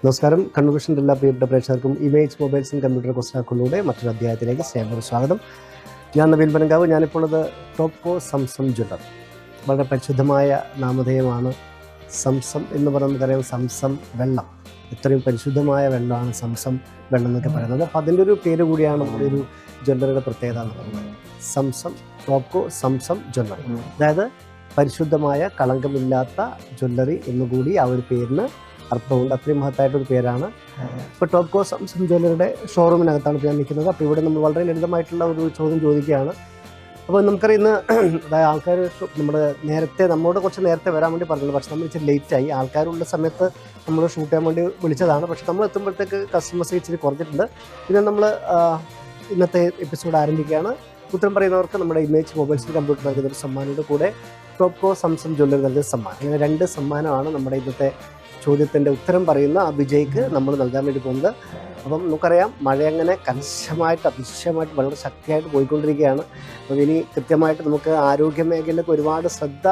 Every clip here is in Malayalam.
നമസ്കാരം. കൺവെൻഷൻ്റെ എല്ലാ പ്രിയപ്പെട്ട പ്രേക്ഷകർക്കും ഇമേജ് മൊബൈൽസ് ആൻഡ് കമ്പ്യൂട്ടർ ക്വസ്റ്റ്യനിലൂടെ മറ്റൊരു അധ്യായത്തിലേക്ക് സ്വാഗതം. ഞാൻ നവീൻ പനങ്കാവ്. ഞാനിപ്പോൾ ഉള്ളത് ടോപ്കോ സംസം ജ്വല്ലർ. വളരെ പരിശുദ്ധമായ നാമധേയമാണ് സംസം എന്ന് പറയുന്നതറിയാം. സംസം വെള്ളം, ഇത്രയും പരിശുദ്ധമായ വെള്ളമാണ് സംസം വെള്ളം എന്നൊക്കെ പറയുന്നത്. അപ്പോൾ അതിൻ്റെ ഒരു പേര് കൂടിയാണ് നമ്മുടെ ഒരു ജ്വല്ലറിയുടെ പ്രത്യേകത എന്ന് പറയുന്നത്. സംസം, ടോപ്കോ സംസം ജ്വല്ലറി, അതായത് പരിശുദ്ധമായ കളങ്കമില്ലാത്ത ജ്വല്ലറി എന്നുകൂടി ആ ഒരു പേരിന് അർത്ഥമുണ്ട്. അത്രയും മഹത്തായിട്ടൊരു പേരാണ്. ഇപ്പോൾ ടോപ്കോ സംസം ജ്വല്ലറിയുടെ ഷോറൂമിനകത്താണ് ഇപ്പോൾ ഞാൻ നിൽക്കുന്നത്. അപ്പോൾ ഇവിടെ നമ്മൾ വളരെ ലളിതമായിട്ടുള്ള ഒരു ചോദ്യം ചോദിക്കുകയാണ്. അപ്പോൾ നമുക്കറിയാം ഇന്ന് അതായത് ആൾക്കാർ നമ്മോട് കുറച്ച് നേരത്തെ വരാൻ വേണ്ടി പറഞ്ഞില്ല, പക്ഷെ നമ്മൾ ഇച്ചിരി ലേറ്റായി. ആൾക്കാരുള്ള സമയത്ത് നമ്മൾ ഷൂട്ട് ചെയ്യാൻ വേണ്ടി വിളിച്ചതാണ്. പക്ഷെ നമ്മൾ എത്തുമ്പോഴത്തേക്ക് കസ്റ്റമേഴ്സ് ഇച്ചിരി കുറഞ്ഞിട്ടുണ്ട്. പിന്നെ നമ്മൾ ഇന്നത്തെ എപ്പിസോഡ് ആരംഭിക്കുകയാണ്. ഉത്തരം പറയുന്നവർക്ക് നമ്മുടെ ഇമേജ് മൊബൈൽസ് കമ്പ്യൂട്ടർ നൽകുന്ന ഒരു സമ്മാനയുടെ കൂടെ ടോപ്കോ സംസം ജ്വല്ലറി നൽകുന്ന സമ്മാനം. ഇങ്ങനെ 2 സമ്മാനമാണ് നമ്മുടെ ഇന്നത്തെ ചോദ്യത്തിൻ്റെ ഉത്തരം പറയുന്ന ആ വിജയ്ക്ക് നമ്മൾ നൽകാൻ വേണ്ടി പോകുന്നത്. അപ്പം നമുക്കറിയാം മഴ അങ്ങനെ കണിശമായിട്ട് അതിശയമായിട്ട് വളരെ ശക്തിയായിട്ട് പോയിക്കൊണ്ടിരിക്കുകയാണ്. അപ്പം ഇനി കൃത്യമായിട്ട് നമുക്ക് ആരോഗ്യ മേഖലയ്ക്ക് ഒരുപാട് ശ്രദ്ധ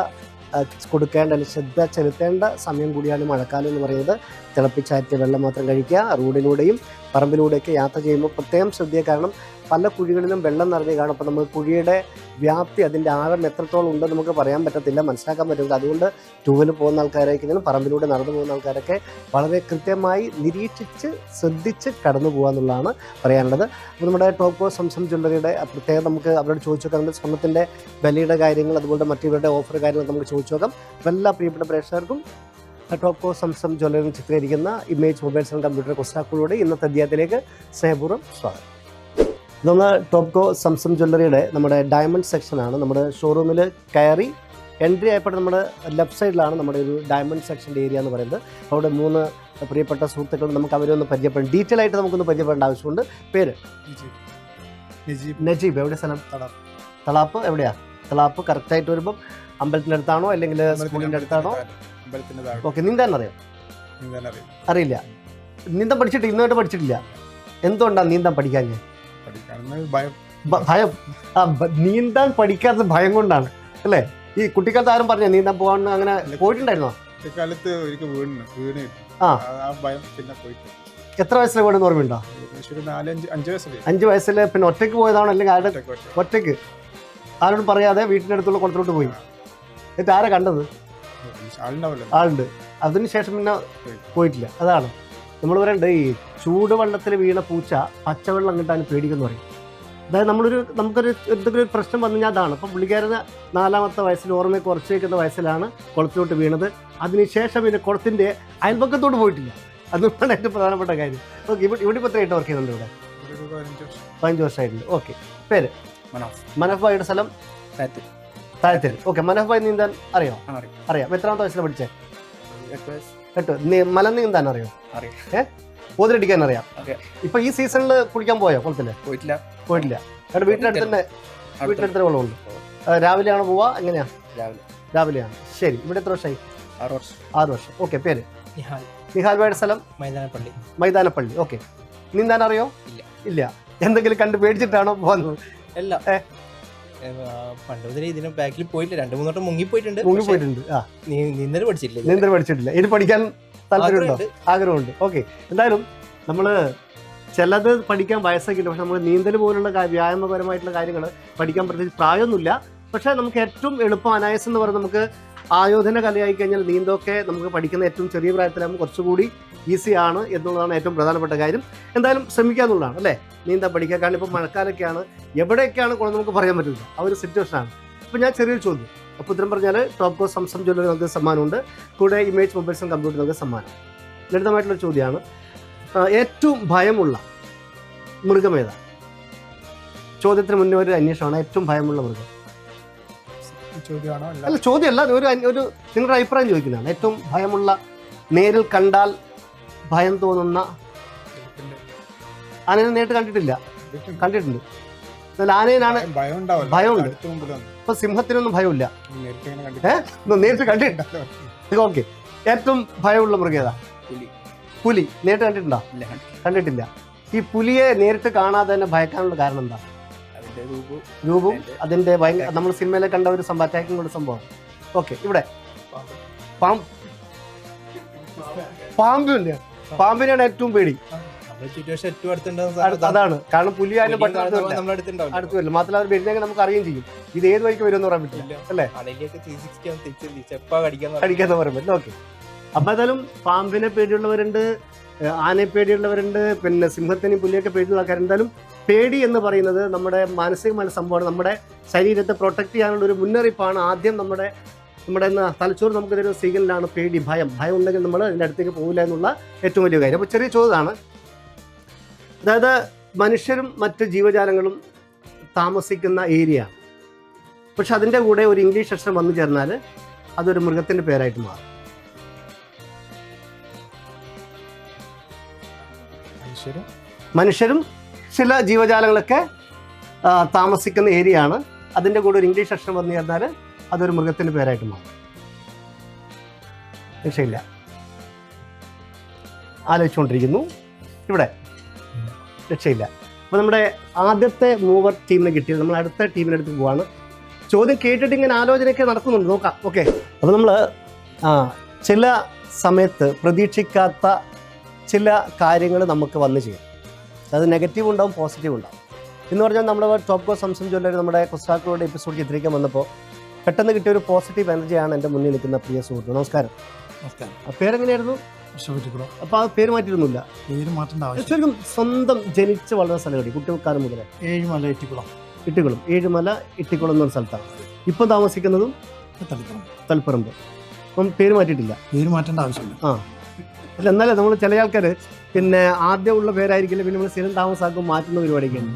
കൊടുക്കേണ്ട, അല്ലെങ്കിൽ ശ്രദ്ധ ചെലുത്തേണ്ട സമയം കൂടിയാണ് മഴക്കാലം എന്ന് പറയുന്നത്. തിളപ്പിച്ചാറ്റിയ വെള്ളം മാത്രം കഴിക്കുക. റോഡിലൂടെയും പറമ്പിലൂടെയൊക്കെ യാത്ര ചെയ്യുമ്പോൾ പ്രത്യേകം ശ്രദ്ധിക്കുക. കാരണം പല കുഴികളിലും വെള്ളം നിറഞ്ഞ് കാണും. അപ്പോൾ നമുക്ക് കുഴിയുടെ വ്യാപ്തി, അതിൻ്റെ ആഴം എത്രത്തോളം ഉണ്ടെന്ന് നമുക്ക് പറയാൻ പറ്റത്തില്ല, മനസ്സിലാക്കാൻ പറ്റില്ല. അതുകൊണ്ട് ടൂവിൽ പോകുന്ന ആൾക്കാരായിരിക്കും, പറമ്പിലൂടെ നടന്നു പോകുന്ന ആൾക്കാരൊക്കെ വളരെ കൃത്യമായി നിരീക്ഷിച്ച് ശ്രദ്ധിച്ച് കടന്നു പോകുക എന്നുള്ളതാണ് പറയാനുള്ളത്. അപ്പോൾ നമ്മുടെ ടോപ്കോ സംസം ജ്വല്ലറിയുടെ പ്രത്യേകം നമുക്ക് അവരോട് ചോദിച്ചു നോക്കാം. നമ്മുടെ സ്വർണ്ണത്തിൻ്റെ വിലയുടെ കാര്യങ്ങൾ, അതുപോലെ മറ്റവരുടെ ഓഫർ കാര്യങ്ങൾ നമുക്ക് ചോദിച്ചു നോക്കാം. എല്ലാ പ്രിയപ്പെട്ട പ്രേക്ഷകർക്കും ടോപ്കോ സംസം ജ്വല്ലറി ചിത്രീകരിക്കുന്ന ഇമേജ് മൊബൈൽസ് ആൻഡ് കമ്പ്യൂട്ടർ ക്വസ്റ്റ്യനിലൂടെ ഇന്നത്തെ അധ്യായത്തിലേക്ക് സ്നേഹപൂർവ്വം സ്വാഗതം. ഇതൊന്ന് ടോപ്കോ സംസം ജ്വല്ലറിയുടെ നമ്മുടെ ഡയമണ്ട് സെക്ഷനാണ്. നമ്മുടെ ഷോറൂമിൽ കയറി എൻട്രി ആയപ്പോൾ നമ്മുടെ ലെഫ്റ്റ് സൈഡിലാണ് നമ്മുടെ ഒരു ഡയമണ്ട് സെക്ഷൻ്റെ ഏരിയ എന്ന് പറയുന്നത്. അവിടെ 3 പ്രിയപ്പെട്ട സുഹൃത്തുക്കൾ നമുക്ക് അവരെ ഒന്ന് പരിചയപ്പെടാം. ഡീറ്റെയിൽ ആയിട്ട് നമുക്കൊന്ന് പരിചയപ്പെടേണ്ട ആവശ്യമുണ്ട്. പേര് നജീബ്. എവിടെ സ്ഥലം? തളാപ്പ്. എവിടെയാണ് തളാപ്പ്? കറക്റ്റായിട്ട് വരുമ്പം അമ്പലത്തിൻ്റെ അടുത്താണോ അല്ലെങ്കിൽ സ്കൂളിൻ്റെ അടുത്താണോ? ഓക്കെ. നീന്താൻ അറിയാം? അറിയില്ല. നീന്താൻ പഠിച്ചിട്ടില്ല? ഇന്നുമായിട്ട് പഠിച്ചിട്ടില്ല. എന്തുകൊണ്ടാണ് നീന്താൻ പഠിക്കാൻ? ഭയം. നീന്താൻ പഠിക്കാത്ത ഭയം കൊണ്ടാണ് അല്ലേ? ഈ കുട്ടിക്കാലത്ത് ആരും പറഞ്ഞ നീന്താൻ പോകാൻ അങ്ങനെ പോയിട്ടുണ്ടായിരുന്നോ? എത്ര വയസ്സിലെ വീടെന്ന് ഓർമ്മയുണ്ടോ? 5 വയസ്സിൽ. പിന്നെ ഒറ്റയ്ക്ക് പോയതാണോ അല്ലെങ്കിൽ ആരുടെ? ഒറ്റയ്ക്ക്, ആരോടും പറയാതെ വീട്ടിൻ്റെ അടുത്തുള്ള കുളത്തിലോട്ട് പോയി. എന്നിട്ട് ആരെ കണ്ടത്? ആളുണ്ട്. അതിനുശേഷം പിന്നെ പോയിട്ടില്ല. അതാണ് നമ്മൾ പറയണ്ടത്. ഈ ചൂടുവെള്ളത്തിൽ വീണ പൂച്ച പച്ചവെള്ളം കിട്ടാൻ പേടിക്കുന്നു പറയും. അതായത് നമുക്കൊരു എന്തെങ്കിലും പ്രശ്നം വന്നു കഴിഞ്ഞാൽ അതാണ്. അപ്പം പുള്ളിക്കാരന് 4-ാമത്തെ വയസ്സിൽ, ഓർമ്മയെ കുറച്ച് വയ്ക്കുന്ന വയസ്സിലാണ് കുളത്തിലോട്ട് വീണത്. അതിനുശേഷം പിന്നെ കുളത്തിൻ്റെ അയൽപക്കത്തോട്ട് പോയിട്ടില്ല. അതുകൊണ്ടാണ് ഏറ്റവും പ്രധാനപ്പെട്ട കാര്യം. ഓക്കെ. ഇവിടെ ഇപ്പോൾ എത്രയായിട്ട് വർക്ക് ചെയ്യുന്നുണ്ട്? ഇവിടെ 15 വർഷമായിട്ടുണ്ട്. ഓക്കെ. പേര്? മനഫ് ഭായിയുടെ സ്ഥലം? താഴത്തേരി. ഓക്കെ. മനഫ് ഭായി നീന്താൻ അറിയാം? അറിയാം. എത്രാമത്തെ വയസ്സിലാണ് പഠിച്ചത്? 8. മല നീന്താൻ അറിയോ? പോതിലടിക്കാൻ അറിയാം? ഇപ്പൊ ഈ സീസണിൽ കുളിക്കാൻ പോയോ കുളത്തില്? പോയിട്ടില്ല. അവിടെ വീട്ടിനടുത്ത് തന്നെ വെള്ളമുണ്ട്. രാവിലെയാണോ പോവാ? എങ്ങനെയാ? രാവിലെയാണ്. ശരി. ഇവിടെ എത്ര വർഷമായി? 6 വർഷം. ഓക്കെ. പേര്? നിഹാൽ ഭായിയുടെ സ്ഥലം? മൈതാനപ്പള്ളി. ഓക്കെ. നീന്താൻ അറിയോ? ഇല്ല. എന്തെങ്കിലും കണ്ട് പേടിച്ചിട്ടാണോ പോകുന്നത്? ഇതിന് ബാക്കിൽ പോയിട്ടില്ല. 2-3 വട്ടം മുങ്ങിപ്പോയിട്ടുണ്ട്. നീന്തൽ പഠിച്ചിട്ടില്ല. ഇനി പഠിക്കാൻ താല്പര്യമുണ്ടോ? ആഗ്രഹമുണ്ട്. ഓക്കെ. എന്തായാലും നമ്മൾ ചിലത് പഠിക്കാൻ വയസ്സൊക്കെ ഉണ്ട്. പക്ഷെ നമ്മൾ നീന്തൽ പോലുള്ള വ്യായാമപരമായിട്ടുള്ള കാര്യങ്ങൾ പഠിക്കാൻ പ്രത്യേകിച്ച് പ്രായമൊന്നുമില്ല. പക്ഷേ നമുക്ക് ഏറ്റവും എളുപ്പം, അനായാസം എന്ന് പറയുന്നത്, നമുക്ക് ആയോധന കലയായി കഴിഞ്ഞാൽ നീന്തമൊക്കെ നമുക്ക് പഠിക്കുന്ന ഏറ്റവും ചെറിയ പ്രായത്തിലാകുമ്പോൾ കുറച്ചുകൂടി ഈസിയാണ് എന്നുള്ളതാണ് ഏറ്റവും പ്രധാനപ്പെട്ട കാര്യം. എന്തായാലും ശ്രമിക്കുക എന്നുള്ളതാണ് അല്ലേ? നീന്താൻ പഠിക്കുക. കാരണം ഇപ്പോൾ മഴക്കാലൊക്കെയാണ്, എവിടെയൊക്കെയാണ് കുളം നമുക്ക് പറയാൻ പറ്റില്ല. ആ ഒരു സിറ്റുവേഷനാണ്. അപ്പോൾ ഞാൻ ചെറിയൊരു ചോദ്യം. അപ്പോൾ ഉത്തരം പറഞ്ഞാൽ ടോപ്കോ സംസം ജ്വല്ലറി നൽകുന്ന സമ്മാനമുണ്ട്. കൂടെ ഇമേജ് മൊബൈൽസ് ആൻഡ് കമ്പ്യൂട്ടർ നൽകുന്ന സമ്മാനം. ലളിതമായിട്ടുള്ള ചോദ്യമാണ്. ഏറ്റവും ഭയമുള്ള മൃഗം ഏതാ? ചോദ്യത്തിന് മുന്നേ ഒരു അന്വേഷണമാണ്. ഏറ്റവും ഭയമുള്ള മൃഗം അല്ല, ചോദ്യമല്ല, ഒരു നിങ്ങളുടെ അഭിപ്രായം ചോദിക്കുന്നതാണ്. ഏറ്റവും ഭയമുള്ള, നേരിൽ കണ്ടാൽ ഭയം തോന്നുന്ന. ആനയെ നേരിട്ട് കണ്ടിട്ടുണ്ട്. എന്നാൽ ആനയിലാണ് ഭയമുണ്ട്. ഇപ്പൊ സിംഹത്തിനൊന്നും ഭയമില്ല. നേരിട്ട് കണ്ടിട്ടുണ്ടോ? ഓക്കെ. ഏറ്റവും ഭയമുള്ള മൃഗം ഏതാ? പുലി. നേരിട്ട് കണ്ടിട്ടുണ്ടോ? കണ്ടിട്ടില്ല. ഈ പുലിയെ നേരിട്ട് കാണാതെ തന്നെ ഭയക്കാനുള്ള കാരണം എന്താ? രൂപവും അതിന്റെ നമ്മൾ സിനിമയിലെ കണ്ട ഒരു അറ്റാക്കിംഗ് കൊണ്ട് സംഭവം. ഓക്കെ. ഇവിടെ പാമ്പില്ല. പാമ്പിനാണ് ഏറ്റവും പേടി. നമ്മുടെ സിറ്റുവേഷൻ ഏറ്റവും അടുത്തുണ്ടാകുന്ന അതാണ്. കാരണം പുലിയായാലും നമ്മുടെ അടുത്തുണ്ടാവും. അടുത്ത് വരില്ല. മാത്രമല്ല അവർ വരുന്നെങ്കിൽ നമുക്ക് അറിയുകയും ചെയ്യും ഇത് ഏത് വഴിക്ക് വരുമെന്ന് പറയാൻ പറ്റില്ല അല്ലേ. അണയിലേക്ക് 360 ആണ് തിരിച്ച് കടിക്കാന്ന് പറയാൻ പറ്റില്ല. ഓക്കെ. അപ്പൊ ഏതായാലും പാമ്പിനെ പേടിയുള്ളവരുണ്ട്, ആനയെ പേടിയുള്ളവരുണ്ട്, പിന്നെ സിംഹത്തിനെയും പുലിയൊക്കെ പേടിയുള്ള ആൾക്കാർ. എന്തായാലും പേടി എന്ന് പറയുന്നത് നമ്മുടെ മാനസികമായ സംഭവമാണ്. നമ്മുടെ ശരീരത്തെ പ്രൊട്ടക്ട് ചെയ്യാനുള്ള ഒരു മുന്നറിയിപ്പാണ്. ആദ്യം നമ്മുടെ തലച്ചോറ് നമുക്ക് തരുന്ന സിഗ്നലാണ് പേടി, ഭയം. ഭയം ഉണ്ടെങ്കിൽ നമ്മൾ അതിൻ്റെ അടുത്തേക്ക് പോകില്ല എന്നുള്ള ഏറ്റവും വലിയ കാര്യം. അപ്പോൾ ചെറിയ ചോദ്യമാണ്. അതായത് മനുഷ്യരും മറ്റ് ജീവജാലങ്ങളും താമസിക്കുന്ന ഏരിയ, പക്ഷെ അതിൻ്റെ കൂടെ ഒരു ഇംഗ്ലീഷ് അക്ഷരം വന്നു ചേർന്നാൽ അതൊരു മൃഗത്തിൻ്റെ പേരായിട്ട് മാറും. മനുഷ്യരും ചില ജീവജാലങ്ങളൊക്കെ താമസിക്കുന്ന ഏരിയ ആണ്. അതിൻ്റെ കൂടെ ഒരു ഇംഗ്ലീഷ് അക്ഷരം വന്നു ചേർന്നാൽ അതൊരു മൃഗത്തിൻ്റെ പേരായിട്ട് മാറും. രക്ഷയില്ല. ആലോചിച്ചുകൊണ്ടിരിക്കുന്നു ഇവിടെ. രക്ഷയില്ല. അപ്പോൾ നമ്മുടെ ആദ്യത്തെ മൂവർ ടീമിനെ കിട്ടിയത്. നമ്മൾ അടുത്ത ടീമിനടുത്ത് പോവാണ്. ചോദ്യം കേട്ടിട്ട് ഇങ്ങനെ ആലോചനയൊക്കെ നടക്കുന്നുണ്ട്, നോക്കാം. ഓക്കെ. അപ്പോൾ നമ്മൾ ചില സമയത്ത് പ്രതീക്ഷിക്കാത്ത ചില കാര്യങ്ങൾ നമുക്ക് വന്നു ചെയ്യും. അത് നെഗറ്റീവ് ഉണ്ടാവും, പോസിറ്റീവ് ഉണ്ടാവും. എന്ന് പറഞ്ഞാൽ നമ്മുടെ ടോപ്കോ സംസം ജ്വല്ലറി നമ്മുടെ കൊസ്റ്റാക്കോയുടെ എപ്പിസോഡ് ചിത്രീകരിക്കാൻ വന്നപ്പോൾ പെട്ടെന്ന് കിട്ടിയ ഒരു പോസിറ്റീവ് എനർജിയാണ് എൻ്റെ മുന്നിൽ നിൽക്കുന്ന പ്രിയ സുഹൃത്ത്. നമസ്കാരം. നമസ്കാരം. പേരെങ്ങനെയായിരുന്നു? അപ്പോൾ ആ പേര് മാറ്റിയിരുന്നില്ല? പേര് മാറ്റേണ്ട ആവശ്യം. ശരിക്കും സ്വന്തം ജനിച്ച് വളർന്ന സ്ഥലം എവിടെ? കുട്ടിക്കാലം മുതലേ? ഏഴുമല ഇട്ടിക്കുളം. ഇട്ടിക്കുളം. ഏഴുമല ഇട്ടിക്കുളം എന്നൊരു സ്ഥലത്താണ് ഇപ്പം താമസിക്കുന്നതും? തളിപ്പറമ്പ്. അപ്പം പേര് മാറ്റിയിട്ടില്ല? പേര് മാറ്റേണ്ട ആവശ്യമില്ല. അല്ല, എന്നാലേ നമ്മൾ ചില ആൾക്കാർ പിന്നെ ആദ്യമുള്ള പേരായിരിക്കില്ല, പിന്നെ നമ്മൾ സ്ഥിരം താമസാക്കും മാറ്റുന്ന പരിപാടിയൊക്കെയാണ്.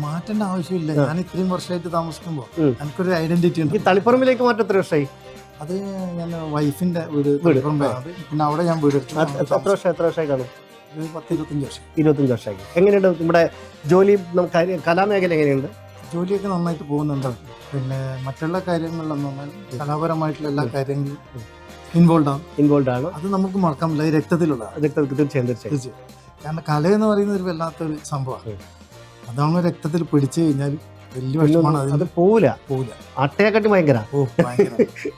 മാറ്റേണ്ട ആവശ്യമില്ല. ഞാൻ ഇത്രയും വർഷമായിട്ട് താമസിക്കുമ്പോൾ എനിക്കൊരു ഐഡന്റിറ്റി ഉണ്ട്. ഈ തളിപ്പറമ്പിലേക്ക് മാറ്റം എത്ര വർഷമായി? അത് ഞാൻ വൈഫിന്റെ വീട്. പിന്നെ അവിടെ ഞാൻ വീട് എടുത്തു. എത്ര വർഷമായി കാണും? 10-25 വർഷം. 25 വർഷമായി. എങ്ങനെയുണ്ട് നമ്മുടെ ജോലി, കലാമേഖല എങ്ങനെയുണ്ട്? ജോലിയൊക്കെ നന്നായിട്ട് പോകുന്നുണ്ട്. പിന്നെ മറ്റുള്ള കാര്യങ്ങളിലൊന്നും കലാപരമായിട്ടുള്ള എല്ലാ കാര്യങ്ങളും ഇൻവോൾവ് ആണ്. അത് നമുക്ക് മറക്കാൻ പറ്റില്ല. രക്തത്തിലുള്ളതാണ്. തീർച്ചയായും. കാരണം കല എന്ന് പറയുന്നത് ഒരു വല്ലാത്തൊരു സംഭവമാണ്. അതാണ് രക്തത്തിൽ പിടിച്ചു കഴിഞ്ഞാൽ വലിയ വിഷമാണ്. അത് പോവില്ല. അട്ടയെക്കാട്ടി ഭയങ്കര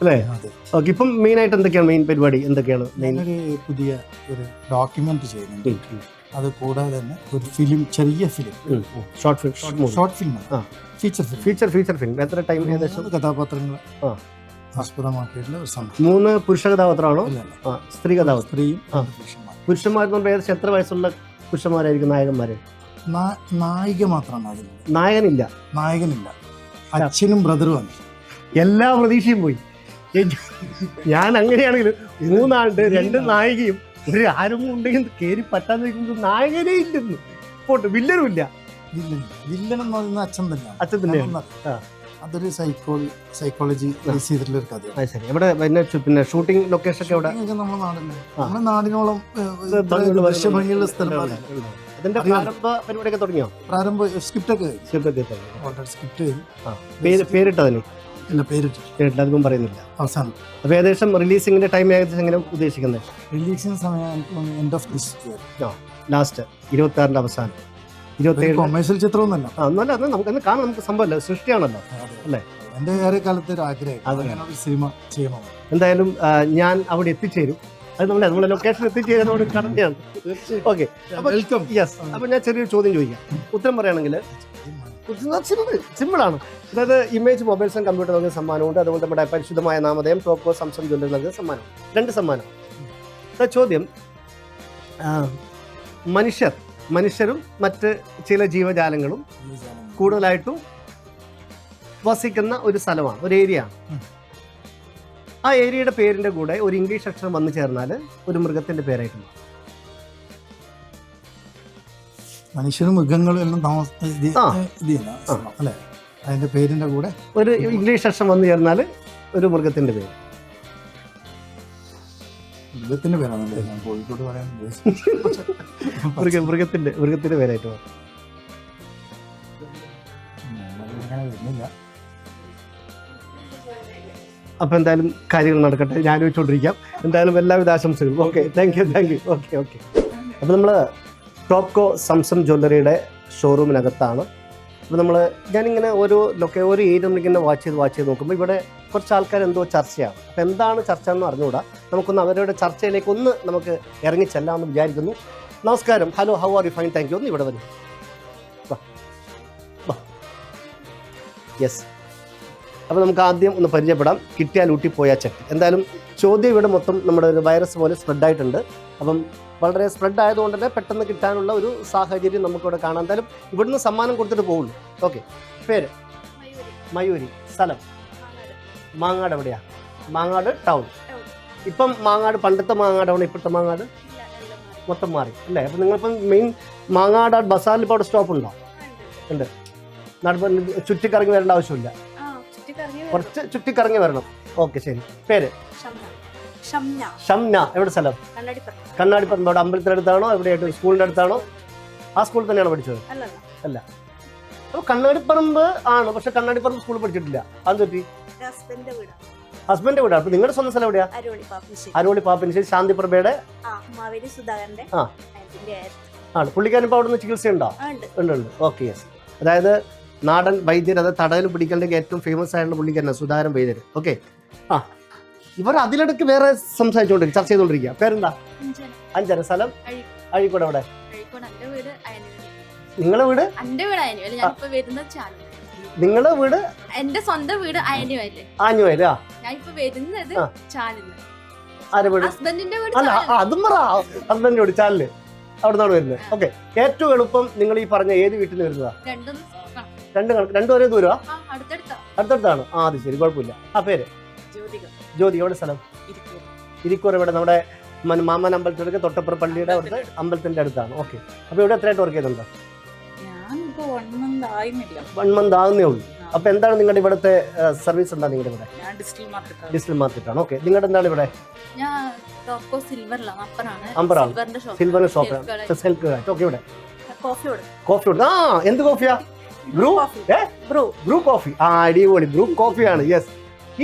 അല്ലേ? ഓക്കെ. ഇപ്പം മെയിൻ ആയിട്ട് എന്തൊക്കെയാണ് മെയിൻ പരിപാടി? എന്തൊക്കെയാണ് മെയിൻ? ഒരു പുതിയ ഒരു ഡോക്യുമെന്റ് ചെയ്യുന്നുണ്ട്. അത് കൂടാതെ തന്നെ ഒരു ഫിലിം, ചെറിയ film, short film, feature film. എത്ര ടൈം? ഏകദേശം കഥാപാത്രങ്ങൾ ആസ്പദമാക്കിയിട്ടുള്ള ഒരു സംഭവം. 3 പുരുഷ കഥാപാത്രമാണോ? സ്ത്രീ കഥാപാത്രം. സ്ത്രീയും പുരുഷന്മാരെന്ന് പറഞ്ഞാൽ ഏകദേശം എത്ര വയസ്സുള്ള പുരുഷന്മാരായിരിക്കും നായകന്മാര്? നായിക മാത്രമാണ് അതിൽ. നായകനില്ല. അച്ഛനും ബ്രദറും ആണ്. എല്ലാ പ്രതീക്ഷയും പോയി. ഞാൻ അങ്ങനെയാണെങ്കിൽ 3 ആളുണ്ട്, 2 നായികയും ഒരു ആരും ഉണ്ടെങ്കിൽ കയറി പറ്റാൻ നിൽക്കുന്നത് നായകനേ ഇല്ലെന്ന്. പോട്ട് വില്ലനും ഇല്ല. വില്ലൻ എന്ന് പറയുന്നത് അച്ഛൻ തന്നെയാണ്. അതൊരു സൈക്കോളജി ബേസ് ചെയ്തിട്ടുള്ള ഒരു കഥയാണ്. ശരി. എവിടെ പിന്നെ ഷൂട്ടിംഗ് ലൊക്കേഷൻ ഒക്കെ എവിടെ? നമ്മുടെ നാടിനോളം ഭംഗിയുള്ള സ്ഥലമാണ്. അതിന്റെ പ്രാരംഭ പരിപാടിയൊക്കെ തുടങ്ങിയോ? സ്ക്രിപ്റ്റ് പേരിട്ടതിന് പേരിട്ട് അതൊന്നും പറയുന്നില്ല. അവസാനം അപ്പൊ ഏകദേശം റിലീസിംഗിന്റെ ടൈം ഏകദേശം എങ്ങനെ ഉദ്ദേശിക്കുന്നത്? റിലീസിംഗ് സമയം end of this year, last 26-ന്റെ അവസാനം. 27 കൊമേഴ്സ്യൽ ചിത്രമൊന്നുമല്ല. ഒന്നുമല്ല, അത് നമുക്ക് കാണാൻ നമുക്ക് സംഭവമല്ല, സൃഷ്ടിയാണല്ലോ അല്ലേ? എന്റെ ഏറെക്കാലത്തെ ഒരു ആഗ്രഹം സിനിമ ചെയ്യണം. എന്തായാലും ഞാൻ അവിടെ എത്തിച്ചേരും. അത് നമ്മളെ ലൊക്കേഷൻ എത്തിച്ചേരുന്നതോട് കടന്നെയാണ്. ഓക്കെ. വെൽക്കം. യെസ്. അപ്പൊ ഞാൻ ചെറിയൊരു ചോദ്യം ചോദിക്കാം. ഉത്തരം പറയുകയാണെങ്കിൽ സിമ്പിളാണ്. അതായത് ഇമേജ് മൊബൈൽസ് ആൻഡ് കമ്പ്യൂട്ടർ നൽകുന്ന സമ്മാനമുണ്ട്. അതുപോലെ നമ്മുടെ പരിശുദ്ധമായ നാമധേയം ടോപ്കോ സംസം ജ്വല്ലറി നൽകുന്ന സമ്മാനം. 2 സമ്മാനം. ചോദ്യം, മനുഷ്യരും മറ്റ് ചില ജീവജാലങ്ങളും കൂടുതലായിട്ടും വസിക്കുന്ന ഒരു സ്ഥലമാണ്, ഒരു ഏരിയ ആണ്. ആ ഏരിയയുടെ പേരിന്റെ കൂടെ ഒരു ഇംഗ്ലീഷ് അക്ഷരം വന്നു ചേർന്നാൽ ഒരു മൃഗത്തിന്റെ പേരായിട്ട് മാറും. മനുഷ്യരും മൃഗങ്ങളും എല്ലാം അല്ലേ? അതിന്റെ പേരിന്റെ കൂടെ ഒരു ഇംഗ്ലീഷ് അക്ഷരം വന്നു ചേർന്നാൽ ഒരു മൃഗത്തിന്റെ പേര്. മൃഗത്തിന്റെ പേരാണല്ലേ ഞാൻ കോഴിക്കോട് പറയാൻ മൃഗത്തിന്റെ പേരായിട്ട് മാറും. വരുന്നില്ല. അപ്പൊ എന്തായാലും കാര്യങ്ങൾ നടക്കട്ടെ. ഞാൻ ആലോചിച്ചുകൊണ്ടിരിക്കാം. എന്തായാലും എല്ലാവിധ ആശംസകളും. Okay, thank you. ഓക്കെ. അപ്പൊ നമ്മള് ടോപ്കോ സംസം ജ്വല്ലറിയുടെ ഷോറൂമിനകത്താണ്. അപ്പോൾ ഞാനിങ്ങനെ ഓരോ ഏരിയ നമ്മളിങ്ങനെ വാച്ച് ചെയ്ത് നോക്കുമ്പോൾ ഇവിടെ കുറച്ച് ആൾക്കാർ എന്തോ ചർച്ചയാണ്. അപ്പോൾ എന്താണ് ചർച്ച എന്ന് അറിഞ്ഞുകൂടാ. നമുക്കൊന്ന് അവരുടെ ചർച്ചയിലേക്ക് നമുക്ക് ഇറങ്ങിച്ചെല്ലാമെന്ന് വിചാരിക്കുന്നു. നമസ്കാരം. Hello, how are you? Fine, thank you. ഒന്ന് ഇവിടെ വരും. യെസ്. അപ്പോൾ നമുക്ക് ആദ്യം ഒന്ന് പരിചയപ്പെടാം. കിട്ടിയാൽ ഊട്ടിപ്പോയ ചട്ടി. എന്തായാലും ചോദ്യം ഇവിടെ മൊത്തം നമ്മുടെ ഒരു വൈറസ് പോലെ സ്പ്രെഡായിട്ടുണ്ട്. അപ്പം വളരെ സ്പ്രെഡ് ആയതുകൊണ്ട് തന്നെ പെട്ടെന്ന് കിട്ടാനുള്ള ഒരു സാഹചര്യം നമുക്കിവിടെ കാണാം. എന്തായാലും ഇവിടുന്ന് സമ്മാനം കൊടുത്തിട്ട് പോകുള്ളൂ. ഓക്കെ. പേര്? മയൂരി. സ്ഥലം? മാങ്ങാട്. എവിടെയാ? മാങ്ങാട് ടൗൺ. ഇപ്പം മാങ്ങാട് പണ്ടത്തെ മാങ്ങാടാണ് ഇപ്പോഴത്തെ മാങ്ങാട് മൊത്തം മാറി അല്ലേ? അപ്പം നിങ്ങളിപ്പം മെയിൻ മാങ്ങാട് ബസാറിൽ ഇപ്പോൾ അവിടെ സ്റ്റോപ്പ് ഉണ്ടോ? ഉണ്ട്. ചുറ്റിക്കറങ്ങി വരേണ്ട ആവശ്യമില്ല, കുറച്ച് ചുറ്റിക്കറങ്ങി വരണം. ഓക്കെ, ശരി. പേര്? ഷംന. എവിടെ സ്ഥലം? കണ്ണാടിപ്പറമ്പ്. അവിടെ അമ്പലത്തിനടുത്താണോ എവിടെയായിട്ട്? സ്കൂളിൻ്റെ അടുത്താണോ? ആ സ്കൂളിൽ തന്നെയാണോ പഠിച്ചത്? അല്ല. അപ്പോൾ കണ്ണാടിപ്പറമ്പ് ആണ്, പക്ഷെ കണ്ണാടിപ്പറമ്പ് സ്കൂളിൽ പഠിച്ചിട്ടില്ല. അത് പറ്റി? ഹസ്ബൻഡ് വീടാണ്. അപ്പൊ നിങ്ങളുടെ സ്വന്തം സ്ഥലം എവിടെയാ? അരോളി പാപ്പിനിശ്ശേരി. ശാന്തിപ്രഭയുടെ ആണ്. പുള്ളിക്കാരൻ ഇപ്പോൾ അവിടെ നിന്ന് ചികിത്സ ഉണ്ടോ? ഉണ്ട്. Okay, yes. അതായത് നാടൻ വൈദ്യർ, അതായത് തടയിൽ പിടിക്കേണ്ട ഏറ്റവും ഫേമസ് ആയിട്ടുള്ള പുള്ളിക്കാരനാണ് സുധാകരൻ വൈദ്യർ. ഓക്കെ. ഇവർ അതിലിടയ്ക്ക് വേറെ സംസാരിച്ചുകൊണ്ടിരിക്കും, ചർച്ച ചെയ്തുകൊണ്ടിരിക്കുക. പേരെന്താ? അഞ്ചന. സ്ഥലം? അഴീക്കോട്. എവിടെ? നിങ്ങളെ വീട്? നിങ്ങളുടെ വീട്? എന്റെ സ്വന്തം വീട് ആനുവല്. ആരുടെ വീട്? ഹസ്ബൻഡിന്റെ വീട്. അല്ല, അതും പറ. ഹസ്ബൻഡിന്റെ വീട് ചാലില്. അവിടെ നിന്നാണ് വരുന്നത്. ഓക്കെ. ഏറ്റവും എളുപ്പം നിങ്ങൾ ഈ പറഞ്ഞ ഏത് വീട്ടിൽ നിന്ന് വരുന്നതാ? രണ്ടും ഒരേ ദൂരമാ? അടുത്തടുത്താണ്. അത് ശരി, കുഴപ്പമില്ല. പേര്? ജ്യോതി. എവിടെ സ്ഥലം? ഇരിക്കൂർ. ഇവിടെ നമ്മുടെ മാമൻ അമ്പലത്തിലേക്ക് തൊട്ടപ്പുറം പള്ളിയുടെ അവിടുത്തെ അമ്പലത്തിന്റെ അടുത്താണ്. ഓക്കെ. അപ്പൊ ഇവിടെ എത്രയായിട്ട് വർക്ക് ചെയ്യുന്നുണ്ടോ? 1 മന്ത് ആകുന്നേ ഉള്ളൂ. അപ്പൊ എന്താണ് നിങ്ങളുടെ ഇവിടുത്തെ സർവീസ്? എന്താ നിങ്ങളുടെ ഇവിടെ? ഡിജിറ്റൽ മാർക്കറ്റ് ആണ്. ഓക്കെ. നിങ്ങളുടെ എന്താണ് ഇവിടെ? അമ്പറാണ്. സിൽവറിന്റെ ഷോപ്പ്. ഓക്കെ. ഇവിടെ കോഫി. എന്ത് കോഫിയാ? Bru coffee. അടിപൊളി. ബ്രൂ കോഫിയാണ്. യെസ്.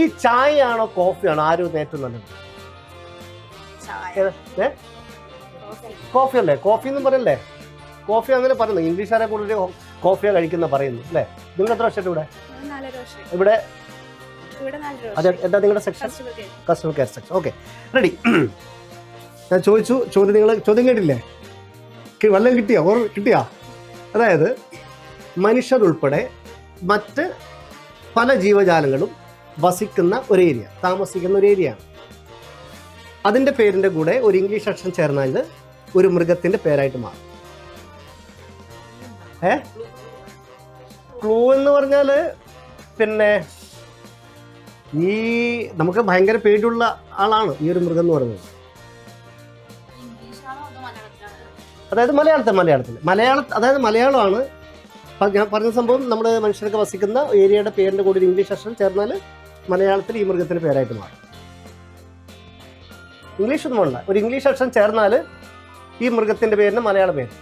ഈ ചായ ആണോ കോഫിയാണോ ആരും ഏറ്റവും നല്ലത്? കോഫി അല്ലേ? കോഫി എന്ന് പറയല്ലേ? കോഫി അങ്ങനെ പറയുന്നു. ഇംഗ്ലീഷുകാരെ കൂടുതൽ കോഫിയാ കഴിക്കുന്ന പറയുന്നു അല്ലേ? നിങ്ങൾ എത്ര വർഷമായിട്ട് ഇവിടെ? ഇവിടെ അതെ. എന്താ നിങ്ങളുടെ section? Customer care section. Okay, ready. ഞാൻ ചോദ്യം കേട്ടില്ലേ? വല്ലതും കിട്ടിയാ? അതായത് മനുഷ്യരുൾപ്പെടെ മറ്റ് പല ജീവജാലങ്ങളും വസിക്കുന്ന ഒരു ഏരിയ, താമസിക്കുന്ന ഒരു ഏരിയയാണ്. അതിൻ്റെ പേരിൻ്റെ കൂടെ ഒരു ഇംഗ്ലീഷ് അക്ഷരം ചേർന്നാൽ ഒരു മൃഗത്തിൻ്റെ പേരായിട്ട് മാറും. ക്ലൂ എന്ന് പറഞ്ഞാൽ പിന്നെ നമുക്ക് ഭയങ്കര പേടിയുള്ള ആളാണ് ഈ ഒരു മൃഗം എന്ന് പറയുന്നത്. അതായത് മലയാളമാണ് ഞാൻ പറഞ്ഞ സംഭവം. നമ്മൾ മനുഷ്യരൊക്കെ വസിക്കുന്ന ഏരിയയുടെ പേരിൻ്റെ കൂടെ ഒരു ഇംഗ്ലീഷ് അക്ഷരം ചേർന്നാൽ മലയാളത്തിൽ ഈ മൃഗത്തിൻ്റെ പേരായിട്ട് മാറും. ഇംഗ്ലീഷ് ഒന്നും വേണ്ട, ഒരു ഇംഗ്ലീഷ് അക്ഷരം ചേർന്നാൽ ഈ മൃഗത്തിൻ്റെ പേരിന് മലയാള പേര്.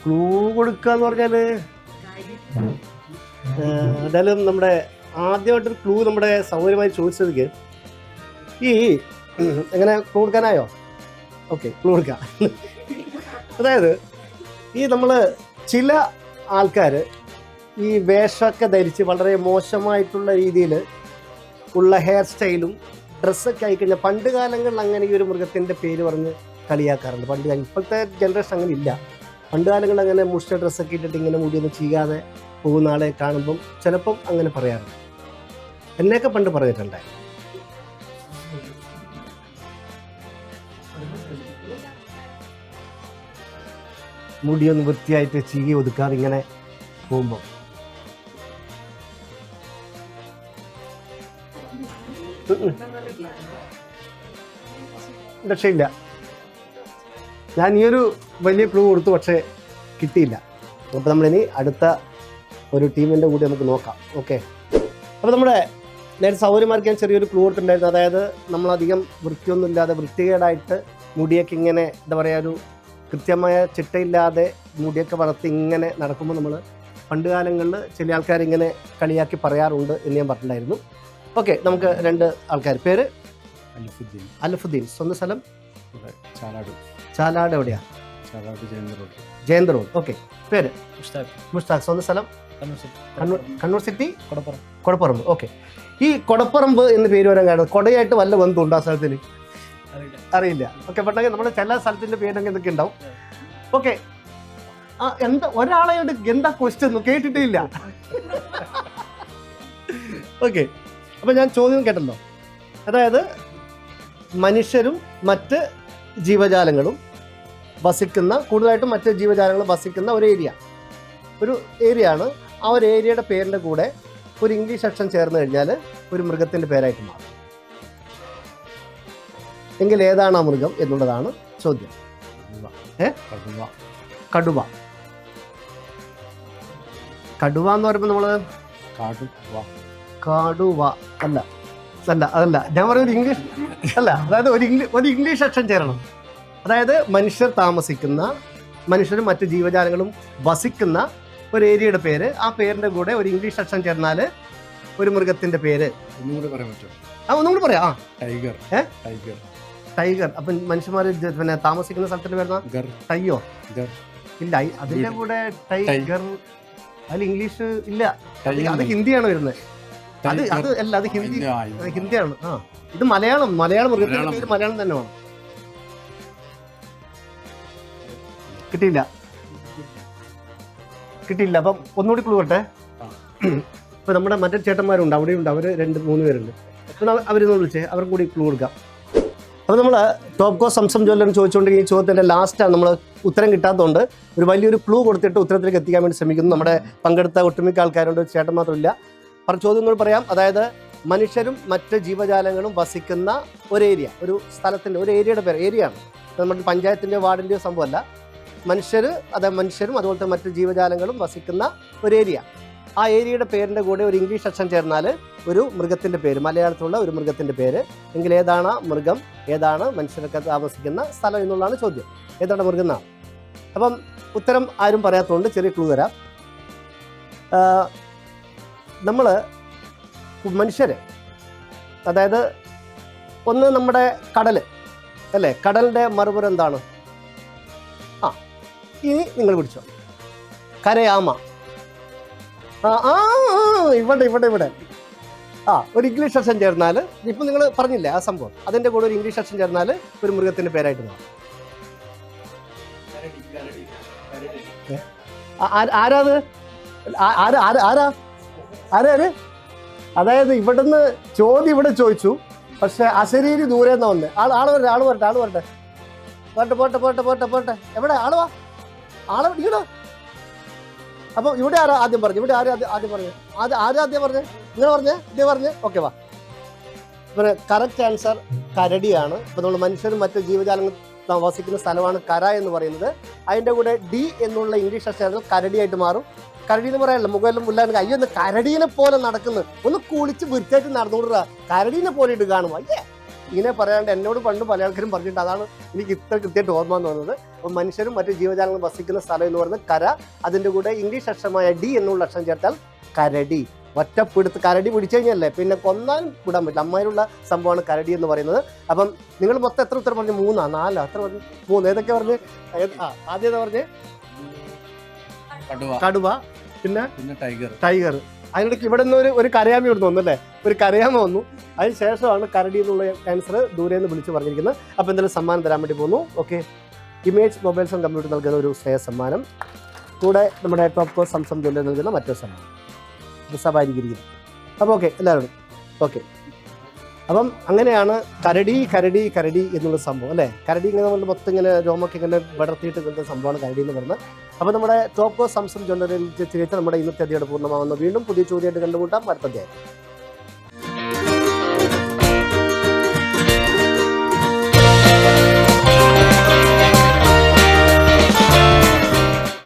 ക്ലൂ കൊടുക്കുക എന്ന് പറഞ്ഞാൽ എന്തായാലും നമ്മുടെ ആദ്യമായിട്ടൊരു ക്ലൂ നമ്മുടെ സൗകര്യമായി ചോദിച്ചതിക്ക് എങ്ങനെ ക്ലൂ കൊടുക്കാനായോ? ഓക്കെ, ക്ലൂ കൊടുക്കാം. അതായത് നമ്മൾ ചില ആൾക്കാർ ഈ വേഷമൊക്കെ ധരിച്ച് വളരെ മോശമായിട്ടുള്ള രീതിയിൽ ഉള്ള ഹെയർ സ്റ്റൈലും ഡ്രസ്സൊക്കെ ആയിക്കഴിഞ്ഞാൽ പണ്ട് കാലങ്ങളിൽ അങ്ങനെ ഈ ഒരു മൃഗത്തിൻ്റെ പേര് പറഞ്ഞ് കളിയാക്കാറുണ്ട്. ഇപ്പോഴത്തെ ജനറേഷൻ അങ്ങനെ ഇല്ല. പണ്ട് കാലങ്ങളിൽ അങ്ങനെ മുഷ്ട ഡ്രസ്സൊക്കെ ഇട്ടിട്ട് ഇങ്ങനെ മുടിയൊന്നും ചെയ്യാതെ പോകുന്ന ആളെ കാണുമ്പം ചിലപ്പം അങ്ങനെ പറയാറുണ്ട്. എന്നെയൊക്കെ പണ്ട് പറഞ്ഞിട്ടുണ്ടായി. മുടിയൊന്ന് വൃത്തിയായിട്ട് ചീകി ഒതുക്കാതെ ഇങ്ങനെ പോകുമ്പോൾ രക്ഷയില്ല. ഞാൻ ഈ ഒരു വലിയ ക്ലൂ കൊടുത്തു, പക്ഷേ കിട്ടിയില്ല. അപ്പോൾ നമ്മളിനി അടുത്ത ഒരു ടീമിൻ്റെ കൂടി നമുക്ക് നോക്കാം. ഓക്കെ. അപ്പോൾ നമ്മുടെ നേരെ സൗകര്യമാർക്ക് ഞാൻ ചെറിയൊരു ക്ലൂ കൊടുത്തിട്ടുണ്ടായിരുന്നു. അതായത് നമ്മളധികം വൃത്തിയൊന്നും ഇല്ലാതെ വൃത്തികേടായിട്ട് മുടിയൊക്കെ ഇങ്ങനെ എന്താ പറയുക, ഒരു കൃത്യമായ ചിട്ടയില്ലാതെ മുടിയൊക്കെ വളർത്തി ഇങ്ങനെ നടക്കുമ്പോൾ നമ്മൾ പണ്ട് കാലങ്ങളിൽ ചില ആൾക്കാരിങ്ങനെ കളിയാക്കി പറയാറുണ്ട് എന്ന് ഞാൻ പറഞ്ഞിട്ടുണ്ടായിരുന്നു. ഓക്കെ, നമുക്ക് രണ്ട് ആൾക്കാർ. പേര്? അലിഫുദ്ദീൻ. അലഫുദ്ദീൻ. സ്വന്തം സ്ഥലം ചാലാട്. ചാലാട് എവിടെയാ? Chalad Jayant road. Jayant road. Okay. പേര്? മുഷ്താഖ്. മുഷ്താഖ്. സ്വന്തം സ്ഥലം? കണ്ണൂർ സിറ്റി കൊടപ്പുറം. കൊടപ്പറമ്പ്. ഓക്കെ. ഈ കൊടപ്പറമ്പ് എന്ന് പേര് വരാൻ കാരണം കൊടയായിട്ട് വല്ല ബന്ധമുണ്ടോ ആ സ്ഥലത്തിന്? അറിയില്ല. ഓക്കെ. പെട്ടെന്ന് നമ്മുടെ ചില സ്ഥലത്തിന്റെ പേരൊക്കെ എന്തൊക്കെ ഉണ്ടാവും. ഓക്കെ. ആ എന്താ ഒരാളെ എന്താ ക്വസ്റ്റ്യൻ കേട്ടിട്ടേ ഇല്ല. ഓക്കെ. അപ്പൊ ഞാൻ ചോദ്യം കേട്ടല്ലോ. അതായത് മനുഷ്യരും മറ്റ് ജീവജാലങ്ങളും വസിക്കുന്ന, കൂടുതലായിട്ടും മറ്റ് ജീവജാലങ്ങൾ വസിക്കുന്ന ഒരു ഏരിയ ആണ്. ആ ഒരു ഏരിയയുടെ പേരിൻ്റെ കൂടെ ഒരു ഇംഗ്ലീഷ് അക്ഷരം ചേർന്ന് കഴിഞ്ഞാൽ ഒരു മൃഗത്തിൻ്റെ പേരായിട്ട് മാറും. എങ്കിൽ ഏതാണ് ആ മൃഗം എന്നുള്ളതാണ് ചോദ്യം. കടുവ. കടുവ എന്ന് പറയുമ്പോൾ നമ്മൾ കടുവ അതല്ല ഞാൻ പറയുന്നത് ഇംഗ്ലീഷ് അല്ല. അതായത് ഒരു ഇംഗ്ലീഷ് അക്ഷരം ചേരണം. അതായത് മനുഷ്യരും മറ്റ് ജീവജാലങ്ങളും വസിക്കുന്ന ഒരു ഏരിയയുടെ പേര്, ആ പേരിൻ്റെ കൂടെ ഒരു ഇംഗ്ലീഷ് അക്ഷരം ചേർന്നാൽ ഒരു മൃഗത്തിൻ്റെ പേര്. ഒന്നുകൂടെ പറയാൻ പറ്റുമോ? ഒന്നുകൂടി പറയാം. ടൈഗർ. ടൈഗർ. അപ്പം മനുഷ്യന്മാർ പിന്നെ താമസിക്കുന്ന സ്ഥലത്തിന്റെ പേര് ടൈയോ? ഇല്ല, അതിന്റെ കൂടെ ടൈഗർ. അതിൽ ഇംഗ്ലീഷ് ഇല്ല, അത് ഹിന്ദിയാണ് വരുന്നത്. അത് ഹിന്ദിയാണ്. ആ, ഇത് മലയാളം മൃഗത്തിന്റെ പേര് മലയാളം തന്നെ വേണം. കിട്ടിയില്ല. അപ്പം ഒന്നുകൂടി ക്ലൂ കൊടുത്തേ. ഇപ്പൊ നമ്മുടെ മറ്റേ ചേട്ടന്മാരുണ്ട്, അവിടെയുണ്ട്, അവര് 2-3 പേരുണ്ട്. അവരൊന്ന് വിളിച്ചേ, അവർക്ക് കൂടി ക്ലൂ കൊടുക്കാം. അപ്പോൾ നമ്മൾ ടോപ്പ് കോസ്റ്റ് സംസം ജ്വല്ലറിന് ചോദിച്ചുകൊണ്ടെങ്കിൽ ഈ ചോദ്യത്തിൻ്റെ ലാസ്റ്റാണ്. നമ്മൾ ഉത്തരം കിട്ടാത്തതുകൊണ്ട് ഒരു വലിയൊരു ക്ലൂ കൊടുത്തിട്ട് ഉത്തരത്തിലേക്ക് എത്തിക്കാൻ വേണ്ടി ശ്രമിക്കുന്നു. നമ്മുടെ പങ്കെടുത്ത ഒട്ടുമിക്ക ആൾക്കാരുണ്ട്, ചേട്ടൻ മാത്രമില്ല. ചോദ്യം കൂടി പറയാം. അതായത് മനുഷ്യരും മറ്റ് ജീവജാലങ്ങളും വസിക്കുന്ന ഒരു സ്ഥലത്തിൻ്റെ ഒരു ഏരിയയുടെ പേര്. ഏരിയയാണ്, നമ്മുടെ പഞ്ചായത്തിൻ്റെയോ വാർഡിൻ്റെയോ സംഭവമല്ല. മനുഷ്യരും അതുപോലത്തെ മറ്റ് ജീവജാലങ്ങളും വസിക്കുന്ന ഒരു ഏരിയ. ആ ഏരിയയുടെ പേരിൻ്റെ കൂടെ ഒരു ഇംഗ്ലീഷ് അക്ഷരം ചേർന്നാൽ ഒരു മൃഗത്തിൻ്റെ പേര്, മലയാളത്തിലുള്ള ഒരു മൃഗത്തിൻ്റെ പേര്. എങ്കിൽ ഏതാണ് മൃഗം, ഏതാണ് മനുഷ്യരൊക്കെ താമസിക്കുന്ന സ്ഥലം എന്നുള്ളതാണ് ചോദ്യം. ഏതാണ് മൃഗം എന്നാണ്. അപ്പം ഉത്തരം ആരും പറയാത്തതുകൊണ്ട് ചെറിയ ക്ലൂ തരാം. നമ്മൾ മനുഷ്യർ, അതായത് ഒന്ന് നമ്മുടെ കടൽ അല്ലേ, കടലിൻ്റെ മറുപുറം എന്താണ്? ഇനി നിങ്ങൾ പിടിച്ചോ. കരയാമ. ഇവിടെ ഒരു ഇംഗ്ലീഷ് അക്ഷരം ചേർന്നാൽ, ഇപ്പം നിങ്ങൾ പറഞ്ഞില്ലേ ആ സംഭവം, അതിൻ്റെ കൂടെ ഒരു ഇംഗ്ലീഷ് അക്ഷരം ചേർന്നാൽ ഒരു മൃഗത്തിൻ്റെ പേരായിട്ട് മാറും. ആരാത്? ആരാ? അതായത് ഇവിടുന്ന് ചോദ്യം ഇവിടെ ചോദിച്ചു, പക്ഷെ അശരീരി ദൂരെ നിന്നാ വന്നേ. ആള് വരട്ടെ. പോട്ടെ. എവിടെ ആളുവാ? ഇങ്ങോട്ടോ. അപ്പോൾ ഇവിടെ ആരാ ആദ്യം പറഞ്ഞു? നിങ്ങൾ പറഞ്ഞേ. ഓക്കെ, വാ. കറക്റ്റ് ആൻസർ കരടിയാണ്. ഇപ്പോൾ നമ്മൾ മനുഷ്യരും മറ്റ് ജീവജാലങ്ങൾ താമസിക്കുന്ന സ്ഥലമാണ് കര എന്ന് പറയുന്നത്. അതിൻ്റെ കൂടെ ഡി എന്നുള്ള ഇംഗ്ലീഷ് അക്ഷരം കരടിയായിട്ട് മാറും. കരടി എന്ന് പറയാനല്ല, മുകളിലും മുല്ലാണ്ട് അയ്യോ ഒന്ന് കരടീനെ പോലെ നടക്കുന്നു, ഒന്ന് കുളിച്ച് വൃത്തിയായിട്ട് നടന്നുകൊടുക്കുക, കരടീനെ പോലെ ഇട്ട് കാണും. അയ്യേ ഇങ്ങനെ പറയാണ്ട് എന്നോട് പണ്ട് പല ആൾക്കാരും പറഞ്ഞിട്ട്, അതാണ് എനിക്ക് ഇത്ര കൃത്യമായിട്ട് ഓർമ്മ എന്ന് പറയുന്നത്. അപ്പോൾ മനുഷ്യരും മറ്റു ജീവജാലങ്ങളും വസിക്കുന്ന സ്ഥലം എന്ന് പറയുന്നത് കര. അതിൻ്റെ കൂടെ ഇംഗ്ലീഷ് അക്ഷരമായ ഡി എന്നുള്ള അക്ഷരം ചേർത്താൽ കരടി. ഒറ്റപ്പെടുത്ത് കരടി പിടിച്ചു കഴിഞ്ഞല്ലേ പിന്നെ കൊന്നാലും വിടാൻ പറ്റില്ല. അമ്മയിലുള്ള സംഭവമാണ് കരടി എന്ന് പറയുന്നത്. അപ്പം നിങ്ങൾ മൊത്തം എത്ര ഉത്തരം പറഞ്ഞു? 3 4 എത്ര പറഞ്ഞു? 3. ഏതൊക്കെ പറഞ്ഞ്? ആദ്യം ഏതാ പറഞ്ഞേ? കടുവ, പിന്നെ ടൈഗർ. അതിനിടയ്ക്ക് ഇവിടെ നിന്ന് ഒരു കരയാമ ഇവിടെ വന്നു അല്ലേ, ഒരു കരയാമ വന്നു. അതിന് ശേഷമാണ് കരടി എന്നുള്ള ആൻസർ ദൂരെ നിന്ന് വിളിച്ച് പറഞ്ഞിരിക്കുന്നത്. അപ്പോൾ എന്തായാലും സമ്മാനം തരാൻ വേണ്ടി പോകുന്നു. Okay, image mobiles and computer നൽകുന്ന ഒരു ശ്രേയ സമ്മാനം, കൂടെ നമ്മുടെ ടോപ്പ് കോസ്റ്റ് സംസം ജ്വല്ലറി നൽകുന്ന മറ്റൊരു സമ്മാനം സവാരിയിരിക്കുന്നത്. അപ്പോൾ ഓക്കെ എല്ലാവരോടും ഓക്കെ. അപ്പം അങ്ങനെയാണ് കരടി എന്നുള്ള സംഭവം അല്ലേ. കരടി ഇങ്ങനെ നമ്മൾ മൊത്തം ഇങ്ങനെ രോമൊക്കെ ഇങ്ങനെ വിടർത്തിയിട്ട് നിൽക്കുന്ന സംഭവമാണ് കരടി എന്ന് പറയുന്നത്. അപ്പോൾ നമ്മുടെ ടോപ്പ് കോസ്റ്റ് സംസം ജ്വല്ലറിയിൽ നമ്മുടെ ഇന്നത്തെ അധ്യായം പൂർണ്ണമാകുന്നു. വീണ്ടും പുതിയ ചോദ്യമായിട്ട് കണ്ടുമുട്ടാം അടുത്ത അധ്യായം.